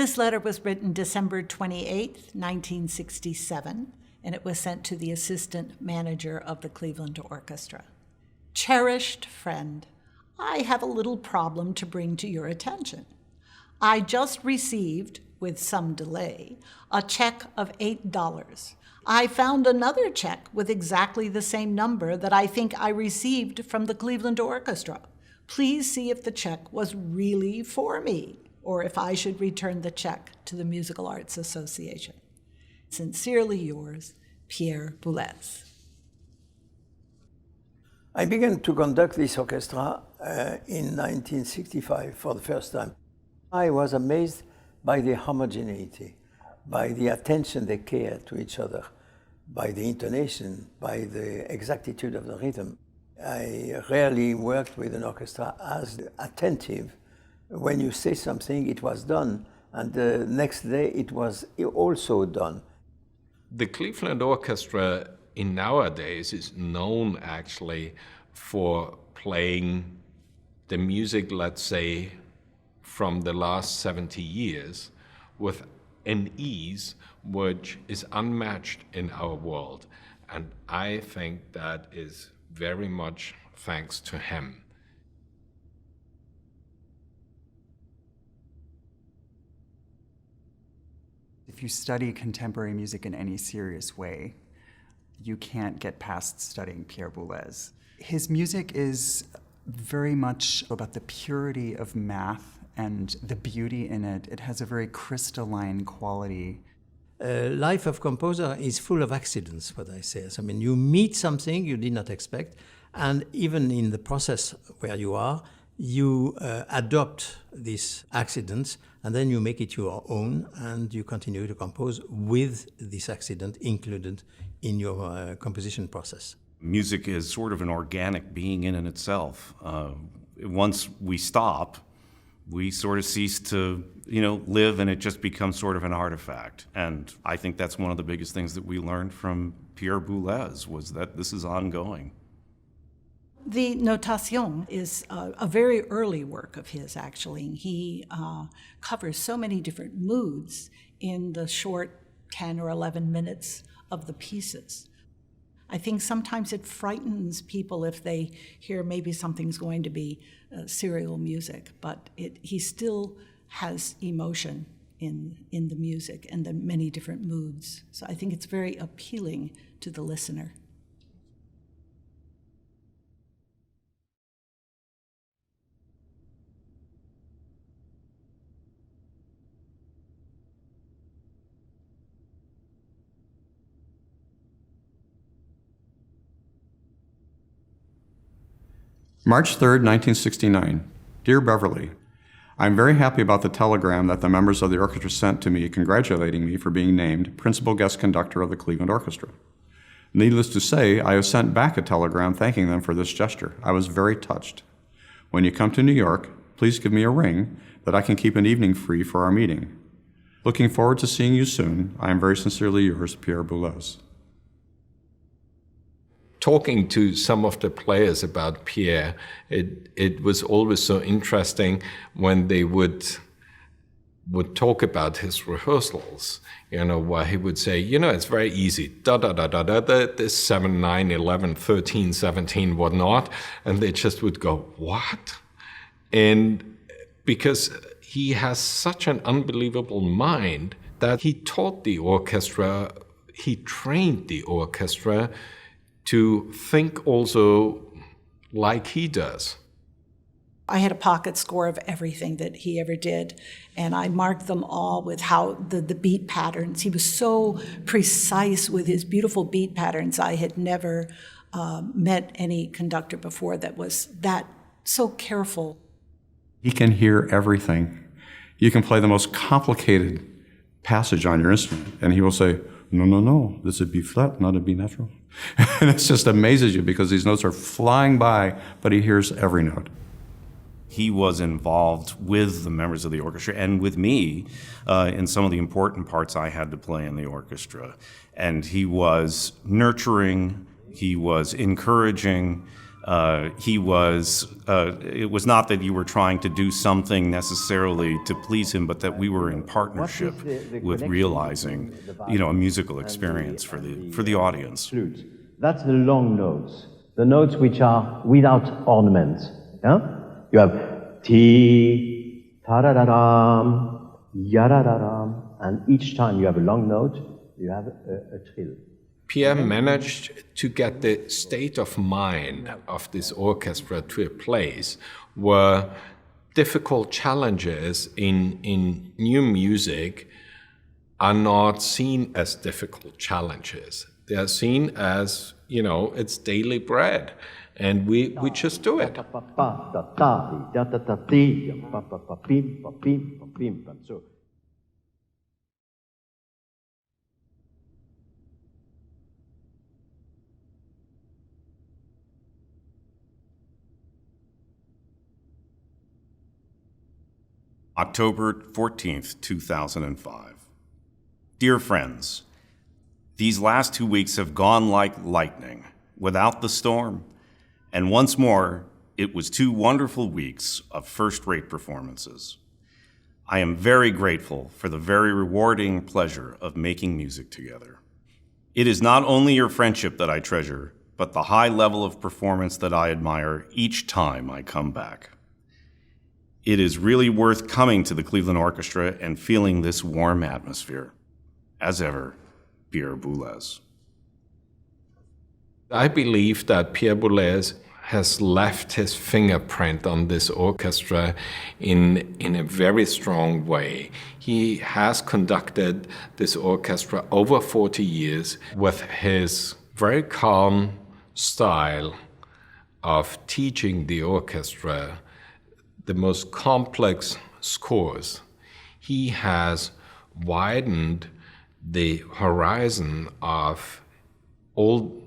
This letter was written December 28, 1967, and it was sent to the assistant manager of the Cleveland Orchestra. Cherished friend, I have a little problem to bring to your attention. I just received, with some delay, a check of $8. I found another check with exactly the same number that I think I received from the Cleveland Orchestra. Please see if the check was really for me, or if I should return the check to the Musical Arts Association. Sincerely yours, Pierre Boulez. I began to conduct this orchestra in 1965 for the first time. I was amazed by the homogeneity, by the attention they cared to each other, by the intonation, by the exactitude of the rhythm. I rarely worked with an orchestra as attentive. When you say something, it was done, and the next day it was also done. The Cleveland Orchestra in nowadays is known actually for playing the music, let's say, from the last 70 years with an ease which is unmatched in our world. And I think that is very much thanks to him. If you study contemporary music in any serious way, you can't get past studying Pierre Boulez. His music is very much about the purity of math and the beauty in it. It has a very crystalline quality. Life of composer is full of accidents, what I say. I mean, you meet something you did not expect, and even in the process where you are, you adopt these accidents, and then you make it your own, and you continue to compose with this accident included in your composition process. Music is sort of an organic being in and itself. Once we stop, we sort of cease to, live, and it just becomes sort of an artifact. And I think that's one of the biggest things that we learned from Pierre Boulez, was that this is ongoing. The Notation is a very early work of his, actually. He covers so many different moods in the short 10 or 11 minutes of the pieces. I think sometimes it frightens people if they hear maybe something's going to be serial music, but he still has emotion in the music and the many different moods. So I think it's very appealing to the listener. March 3rd, 1969. Dear Beverly, I'm very happy about the telegram that the members of the orchestra sent to me congratulating me for being named principal guest conductor of the Cleveland Orchestra. Needless to say, I have sent back a telegram thanking them for this gesture. I was very touched. When you come to New York, please give me a ring that I can keep an evening free for our meeting. Looking forward to seeing you soon. I am very sincerely yours, Pierre Boulez. Talking to some of the players about Pierre, it was always so interesting when they would talk about his rehearsals, where he would say, it's very easy, this 7, 9, 11, 13, 17, whatnot, and they just would go, what? And because he has such an unbelievable mind that he taught the orchestra, he trained the orchestra to think also like he does. I had a pocket score of everything that he ever did, and I marked them all with how the beat patterns. He was so precise with his beautiful beat patterns. I had never met any conductor before that was that so careful. He can hear everything. You can play the most complicated passage on your instrument, and he will say, no, this is B flat, not a B natural. And it just amazes you because these notes are flying by, but he hears every note. He was involved with the members of the orchestra and with me in some of the important parts I had to play in the orchestra. And he was nurturing, he was encouraging, It was not that you were trying to do something necessarily to please him, but that we were in partnership with realizing, a musical experience for the audience. Flute. That's the long notes, the notes which are without ornament. Yeah? You have ti, ta-da-da-dam, ya-da-da-dam, and each time you have a long note, you have a trill. Pierre managed to get the state of mind of this orchestra to a place where difficult challenges in new music are not seen as difficult challenges. They are seen as, it's daily bread, and we just do it. So, October 14th, 2005. Dear friends, these last 2 weeks have gone like lightning, without the storm, and once more, it was 2 wonderful weeks of first-rate performances. I am very grateful for the very rewarding pleasure of making music together. It is not only your friendship that I treasure, but the high level of performance that I admire each time I come back. It is really worth coming to the Cleveland Orchestra and feeling this warm atmosphere. As ever, Pierre Boulez. I believe that Pierre Boulez has left his fingerprint on this orchestra in a very strong way. He has conducted this orchestra over 40 years with his very calm style of teaching the orchestra the most complex scores. He has widened the horizon of all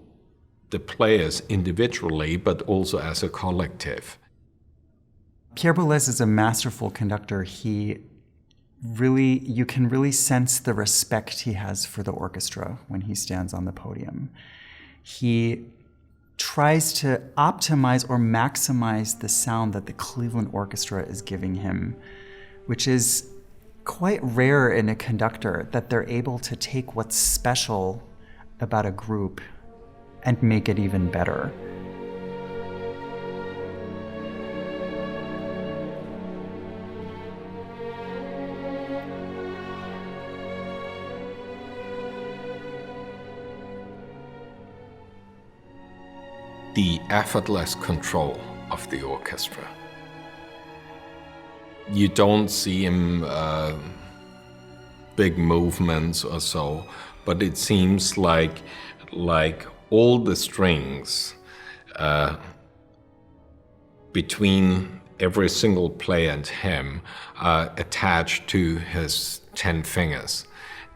the players individually, but also as a collective. Pierre Boulez is a masterful conductor. You can really sense the respect he has for the orchestra when he stands on the podium. He tries to optimize or maximize the sound that the Cleveland Orchestra is giving him, which is quite rare in a conductor, that they're able to take what's special about a group and make it even better. The effortless control of the orchestra. You don't see him big movements or so, but it seems like all the strings between every single player and him are attached to his 10 fingers.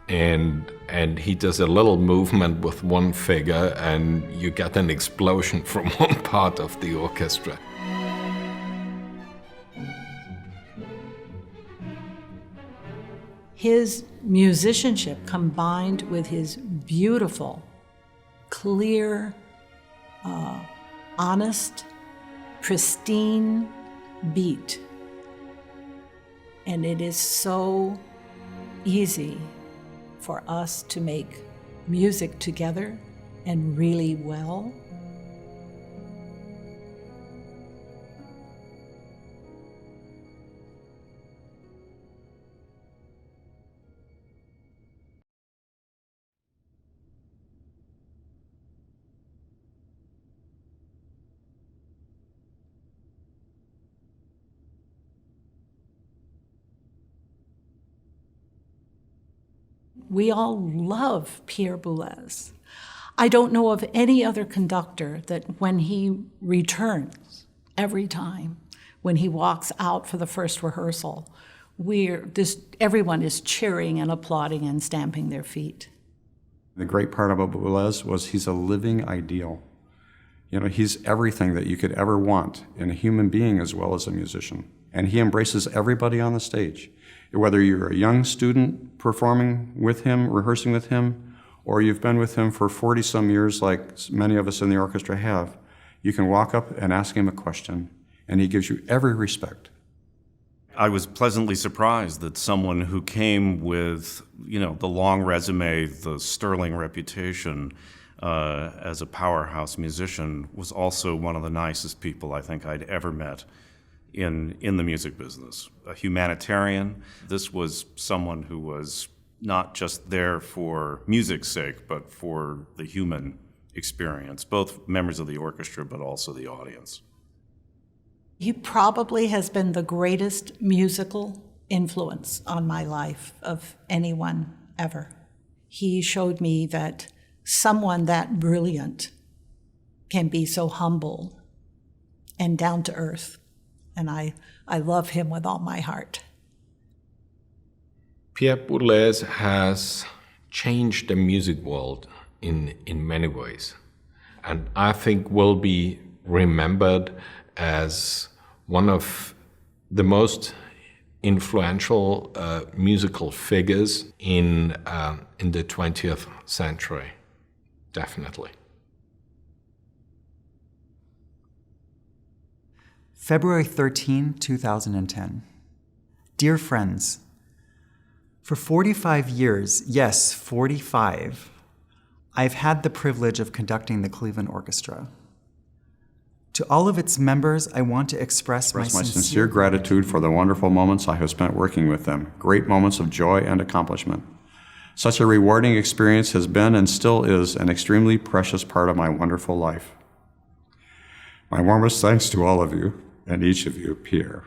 And he does a little movement with one finger and you get an explosion from one part of the orchestra. His musicianship combined with his beautiful, clear, honest, pristine beat. And it is so easy for us to make music together and really well. We all love Pierre Boulez. I don't know of any other conductor that when he returns, every time, when he walks out for the first rehearsal, everyone is cheering and applauding and stamping their feet. The great part about Boulez was he's a living ideal. He's everything that you could ever want in a human being as well as a musician. And he embraces everybody on the stage. Whether you're a young student performing with him, rehearsing with him, or you've been with him for 40-some years like many of us in the orchestra have, You can walk up and ask him a question, and he gives you every respect. I was pleasantly surprised that someone who came with, the long resume, the sterling reputation as a powerhouse musician was also one of the nicest people I think I'd ever met in the music business. A humanitarian. This was someone who was not just there for music's sake, but for the human experience, both members of the orchestra, but also the audience. He probably has been the greatest musical influence on my life of anyone ever. He showed me that someone that brilliant can be so humble and down to earth, and I love him with all my heart. Pierre Boulez has changed the music world in many ways, and I think will be remembered as one of the most influential musical figures in the 20th century, definitely. February 13, 2010. Dear friends, for 45 years, yes, 45, I've had the privilege of conducting the Cleveland Orchestra. To all of its members, I want to express my sincere gratitude for the wonderful moments I have spent working with them, great moments of joy and accomplishment. Such a rewarding experience has been and still is an extremely precious part of my wonderful life. My warmest thanks to all of you, and each of you, Pierre.